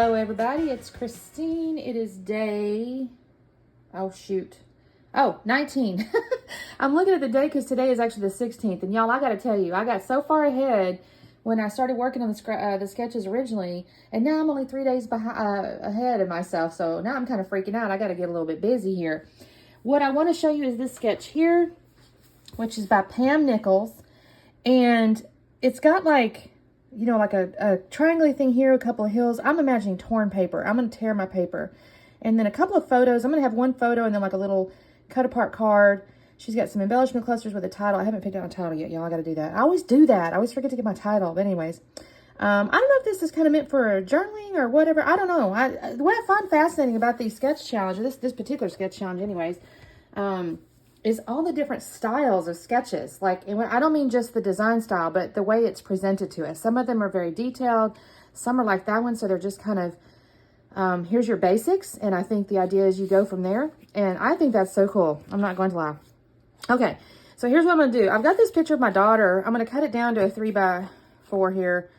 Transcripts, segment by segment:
Hello everybody, it's Christine. It is day, oh shoot, 19. I'm looking at the day because today is actually the 16th. And y'all, I gotta tell you, I got so far ahead when I started working on the sketches originally. And now I'm only 3 days ahead of myself. So now I'm kind of freaking out. I gotta get a little bit busy here. What I want to show you is this sketch here, which is by Pam Nichols. And it's got like, you know, like a triangle thing here, a couple of hills. I'm imagining torn paper. I'm going to tear my paper. And then a couple of photos. I'm going to have one photo and then like a little cut apart card. She's got some embellishment clusters with a title. I haven't picked out a title yet, y'all. I got to do that. I always do that. I always forget to get my title. But anyways, I don't know if this is kind of meant for journaling or whatever. I don't know. What I find fascinating about these sketch challenges, this particular sketch challenge anyways, is all the different styles of sketches. Like, and I don't mean just the design style, but the way it's presented to us. Some of them are very detailed. Some are like that one, so they're just kind of, here's your basics. And I think the idea is you go from there. And I think that's so cool. I'm not going to lie. Okay, so here's what I'm going to do. I've got this picture of my daughter. I'm going to cut it down to a 3x4 here.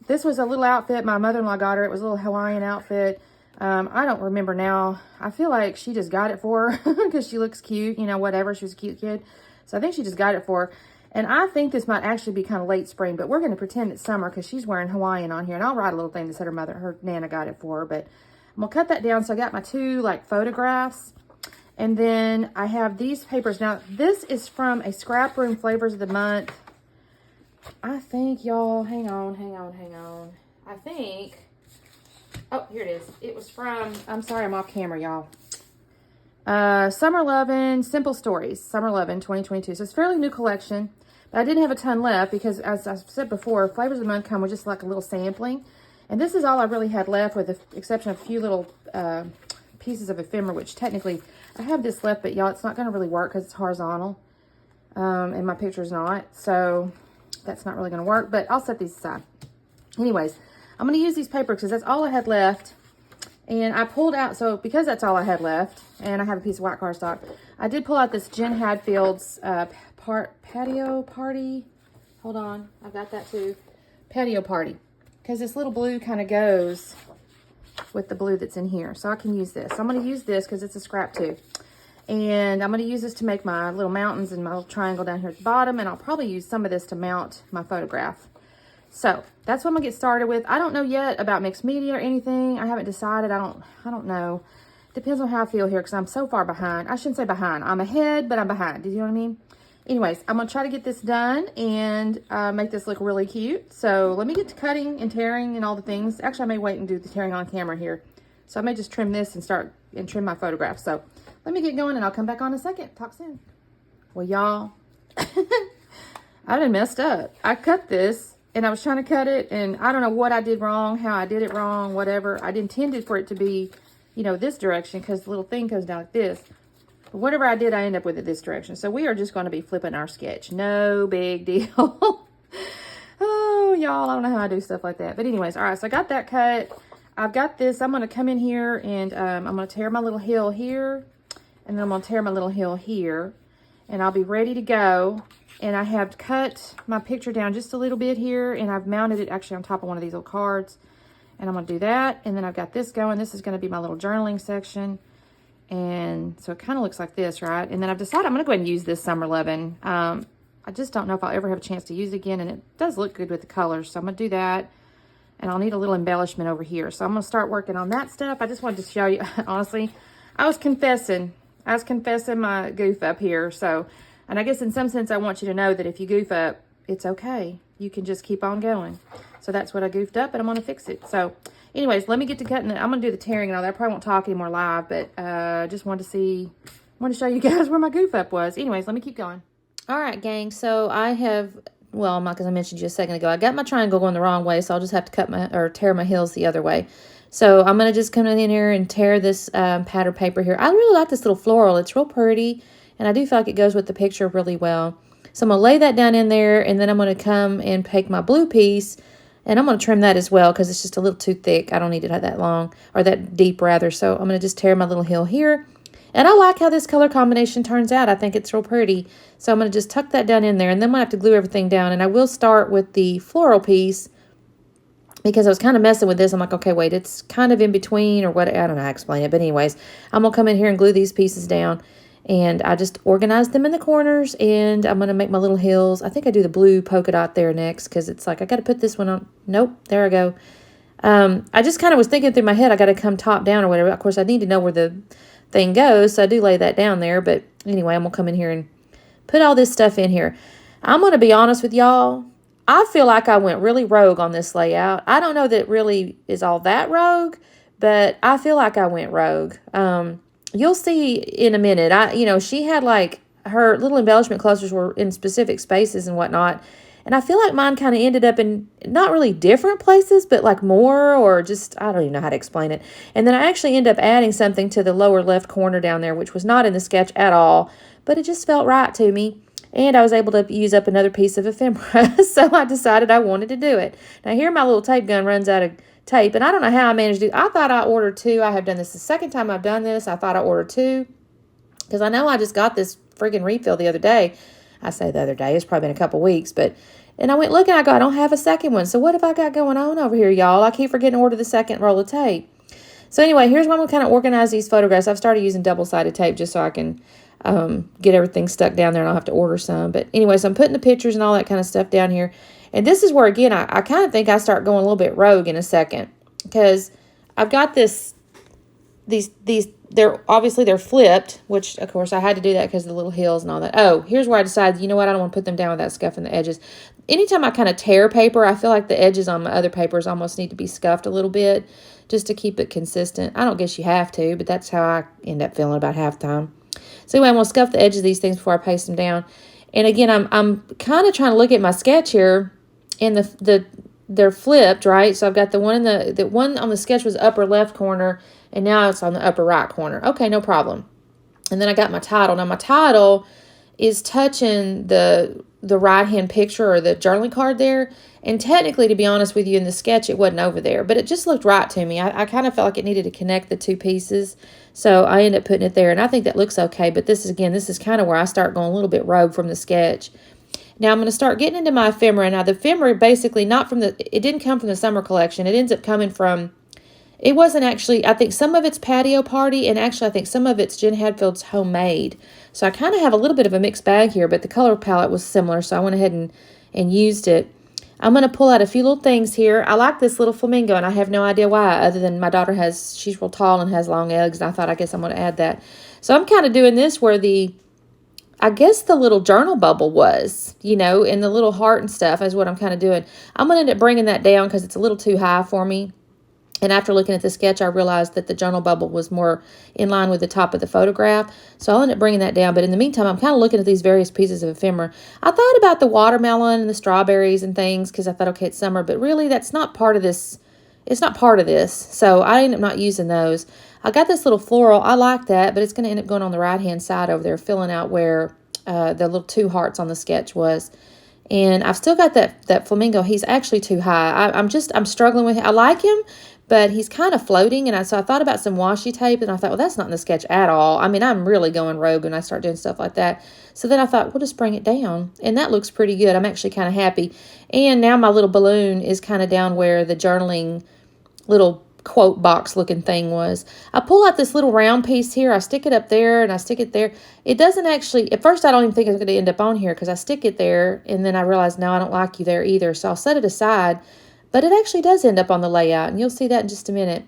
This was a little outfit my mother-in-law got her. It was a little Hawaiian outfit. I don't remember now. I feel like she just got it for her because she looks cute, you know, whatever. She was a cute kid. So I think she just got it for her. And I think this might actually be kind of late spring, but we're going to pretend it's summer because she's wearing Hawaiian on here. And I'll write a little thing that said her Nana got it for her. But I'm going to cut that down. So I got my two like photographs. And then I have these papers. Now, this is from a Scrap Room Flavors of the Month. I think, y'all, hang on. I think... Oh, here it is. It was from, I'm sorry, I'm off camera, y'all. Summer Lovin, Simple Stories, Summer Lovin 2022. So it's a fairly new collection, but I didn't have a ton left because, as I said before, Flavors of the Month come with just like a little sampling. And this is all I really had left with the exception of a few little pieces of ephemera, which technically I have this left, but y'all, it's not going to really work because it's horizontal. And my picture's not. So that's not really going to work, but I'll set these aside. Anyways, I'm going to use these papers because that's all I had left. And I pulled out, so because that's all I had left, and I have a piece of white cardstock, I did pull out this Jen Hadfield's Patio Party. Hold on, I've got that too. Patio Party. Because this little blue kind of goes with the blue that's in here. So I can use this. So I'm going to use this because it's a scrap too. And I'm going to use this to make my little mountains and my little triangle down here at the bottom. And I'll probably use some of this to mount my photograph. So that's what I'm gonna get started with. I don't know yet about mixed media or anything. I haven't decided. I don't know. Depends on how I feel here because I'm so far behind. I shouldn't say behind. I'm ahead, but I'm behind. Do you know what I mean? Anyways, I'm gonna try to get this done and make this look really cute. So let me get to cutting and tearing and all the things. Actually, I may wait and do the tearing on camera here. So I may just trim this and start and trim my photographs. So let me get going and I'll come back on in a second. Talk soon. Well, y'all, I done messed up. I cut this. And I was trying to cut it, and I don't know what I did wrong, how I did it wrong, whatever. I intended for it to be, you know, this direction because the little thing goes down like this. But whatever I did, I end up with it this direction. So we are just going to be flipping our sketch. No big deal. Oh, y'all, I don't know how I do stuff like that. But anyways, all right, so I got that cut. I've got this. I'm going to come in here, and I'm going to tear my little hill here, and then I'm going to tear my little hill here, and I'll be ready to go. And I have cut my picture down just a little bit here, and I've mounted it actually on top of one of these little cards. And I'm going to do that. And then I've got this going. This is going to be my little journaling section. And so it kind of looks like this, right? And then I've decided I'm going to go ahead and use this Summer Lovin. I just don't know if I'll ever have a chance to use it again. And it does look good with the colors. So I'm going to do that. And I'll need a little embellishment over here. So I'm going to start working on that stuff. I just wanted to show you, honestly, I was confessing my goof up here. So... And I guess in some sense, I want you to know that if you goof up, it's okay. You can just keep on going. So that's what I goofed up, and I'm going to fix it. So anyways, let me get to cutting it. I'm going to do the tearing and all that. I probably won't talk anymore live, but just wanted to show you guys where my goof up was. Anyways, let me keep going. All right, gang. So I have, well, as I mentioned you a second ago, I got my triangle going the wrong way, so I'll just have to tear my hills the other way. So I'm going to just come in here and tear this pattern paper here. I really like this little floral. It's real pretty. And I do feel like it goes with the picture really well. So I'm going to lay that down in there, and then I'm going to come and take my blue piece, and I'm going to trim that as well because it's just a little too thick. I don't need it that long, or that deep rather. So I'm going to just tear my little hill here. And I like how this color combination turns out. I think it's real pretty. So I'm going to just tuck that down in there, and then I'm going to have to glue everything down. And I will start with the floral piece because I was kind of messing with this. I'm like, okay, wait, it's kind of in between or what. I don't know how to explain it. But anyways, I'm going to come in here and glue these pieces down. And I just organized them in the corners. And I'm going to make my little hills. I think I do the blue polka dot there next because it's like I got to put this one on. Nope, there I go. I just kind of was thinking through my head, I got to come top down or whatever. Of course, I need to know where the thing goes. So I do lay that down there. But anyway, I'm going to come in here and put all this stuff in here. I'm going to be honest with y'all. I feel like I went really rogue on this layout. I don't know that it really is all that rogue, but I feel like I went rogue. You'll see in a minute. She had like her little embellishment clusters were in specific spaces and whatnot. And I feel like mine kind of ended up in not really different places, but like more or just, I don't even know how to explain it. And then I actually end up adding something to the lower left corner down there, which was not in the sketch at all, but it just felt right to me. And I was able to use up another piece of ephemera, so I decided I wanted to do it. Now here my little tape gun runs out of tape, and I don't know how I managed to do it. I thought I ordered 2. I have done this the second time I've done this. I thought I ordered 2 because I know I just got this friggin' refill the other day. I say the other day. It's probably been a couple weeks, and I went looking. I go, I don't have a second one. So what have I got going on over here, y'all? I keep forgetting to order the second roll of tape. So anyway, here's why I'm going to kind of organize these photographs. I've started using double-sided tape just so I can get everything stuck down there and I'll have to order some. But anyway, so I'm putting the pictures and all that kind of stuff down here. And this is where, again, I kind of think I start going a little bit rogue in a second because I've got these, they're flipped, which of course I had to do that because of the little hills and all that. Oh, here's where I decided, you know what, I don't want to put them down without scuffing the edges. Anytime I kind of tear paper, I feel like the edges on my other papers almost need to be scuffed a little bit just to keep it consistent. I don't guess you have to, but that's how I end up feeling about half the time. So anyway, I'm going to scuff the edges of these things before I paste them down. And again, I'm kind of trying to look at my sketch here, and they're flipped, right? So I've got the one the one on the sketch was upper left corner, and now it's on the upper right corner. Okay, no problem. And then I got my title. Now my title is touching the right-hand picture or the journaling card there. And technically, to be honest with you, in the sketch, it wasn't over there. But it just looked right to me. I kind of felt like it needed to connect the 2 pieces. So I ended up putting it there. And I think that looks okay. But this is kind of where I start going a little bit rogue from the sketch. Now I'm going to start getting into my ephemera. Now the ephemera basically it didn't come from the summer collection. It ends up coming from, it wasn't actually, I think some of it's Patio Party, and actually I think some of it's Jen Hadfield's Homemade. So I kind of have a little bit of a mixed bag here, but the color palette was similar, so I went ahead and used it. I'm going to pull out a few little things here. I like this little flamingo, and I have no idea why, other than my daughter she's real tall and has long legs, and I guess I'm going to add that. So I'm kind of doing this where I guess the little journal bubble was, and the little heart and stuff is what I'm kind of doing. I'm going to end up bringing that down because it's a little too high for me. And after looking at the sketch, I realized that the journal bubble was more in line with the top of the photograph. So I'll end up bringing that down. But in the meantime, I'm kind of looking at these various pieces of ephemera. I thought about the watermelon and the strawberries and things because I thought, okay, it's summer. But really, that's not part of this. It's not part of this. So I ended up not using those. I got this little floral. I like that, but it's going to end up going on the right-hand side over there, filling out where the little 2 hearts on the sketch was. And I've still got that flamingo. He's actually too high. I'm struggling with him. I like him, but he's kind of floating. And so I thought about some washi tape, and I thought, well, that's not in the sketch at all. I mean, I'm really going rogue when I start doing stuff like that. So then I thought, we'll just bring it down. And that looks pretty good. I'm actually kind of happy. And now my little balloon is kind of down where the journaling little quote box looking thing was. I pull out this little round piece here. I stick it up there and I stick it there. It doesn't actually, at first I don't even think it's going to end up on here because I stick it there and then I realize, no, I don't like you there either. So I'll set it aside, but it actually does end up on the layout, and you'll see that in just a minute.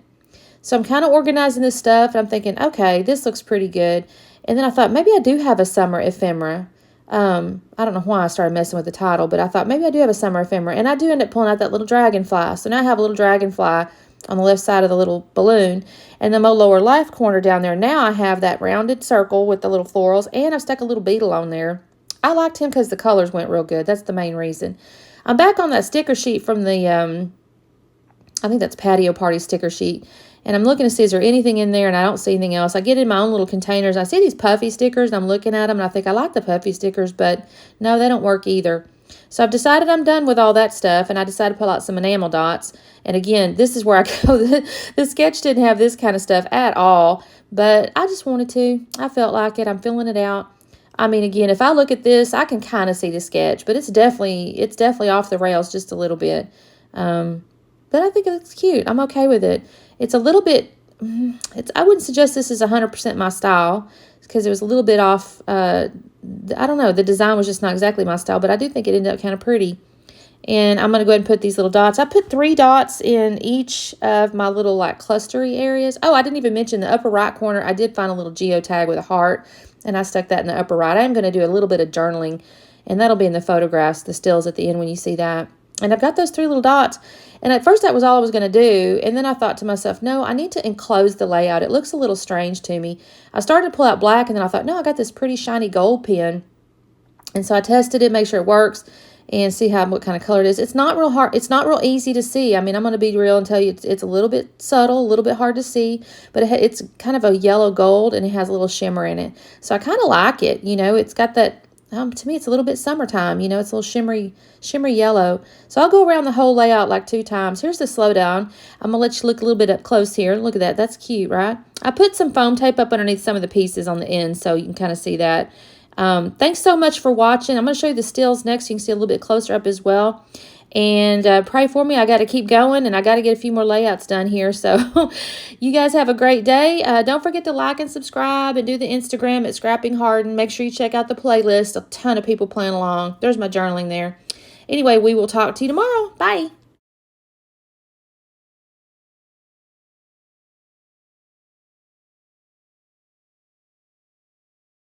So I'm kind of organizing this stuff, and I'm thinking, okay, this looks pretty good. And then I thought, maybe I do have a summer ephemera. I don't know why I started messing with the title, but I thought maybe I do have a summer ephemera. And I do end up pulling out that little dragonfly. So now I have a little dragonfly on the left side of the little balloon. And then my lower left corner down there, now I have that rounded circle with the little florals, and I've stuck a little beetle on there. I liked him because the colors went real good. That's the main reason. I'm back on that sticker sheet from the, I think that's Patio Party sticker sheet. And I'm looking to see, is there anything in there? And I don't see anything else. I get in my own little containers. I see these puffy stickers, and I'm looking at them, and I think I like the puffy stickers, but no, they don't work either. So I've decided I'm done with all that stuff, and I decided to pull out some enamel dots. And again, this is where I go. The sketch didn't have this kind of stuff at all, but I just wanted to. I felt like it. I'm filling it out. I mean, again, if I look at this, I can kind of see the sketch, but it's definitely off the rails just a little bit. but I think it looks cute. I'm okay with it. It's a little bit, I wouldn't suggest this is 100% my style because it was a little bit off. I don't know. The design was just not exactly my style, but I do think it ended up kind of pretty. And I'm going to go ahead and put these little dots. I put 3 dots in each of my little like clustery areas. Oh, I didn't even mention the upper right corner. I did find a little geotag with a heart, and I stuck that in the upper right. I'm going to do a little bit of journaling, and that'll be in the photographs, the stills at the end when you see that. And I've got those 3 little dots. And at first that was all I was going to do. And then I thought to myself, no, I need to enclose the layout. It looks a little strange to me. I started to pull out black, and then I thought, no, I got this pretty shiny gold pen. And so I tested it, make sure it works, and see what kind of color it is. It's not real hard. It's not real easy to see. I mean, I'm going to be real and tell you it's a little bit subtle, a little bit hard to see, but it's kind of a yellow gold, and it has a little shimmer in it. So I kind of like it. You know, it's got that, to me, it's a little bit summertime. You know, it's a little shimmery yellow. So I'll go around the whole layout like 2 times. Here's the slowdown. I'm going to let you look a little bit up close here. Look at that. That's cute, right? I put some foam tape up underneath some of the pieces on the end so you can kind of see that. Thanks so much for watching. I'm going to show you the stills next so you can see a little bit closer up as well. And pray for me. I got to keep going, and I got to get a few more layouts done here. So you guys have a great day. Don't forget to like and subscribe and do the Instagram at Scrapping Harden. Make sure you check out the playlist. A ton of people playing along. There's my journaling there. Anyway, we will talk to you tomorrow. Bye.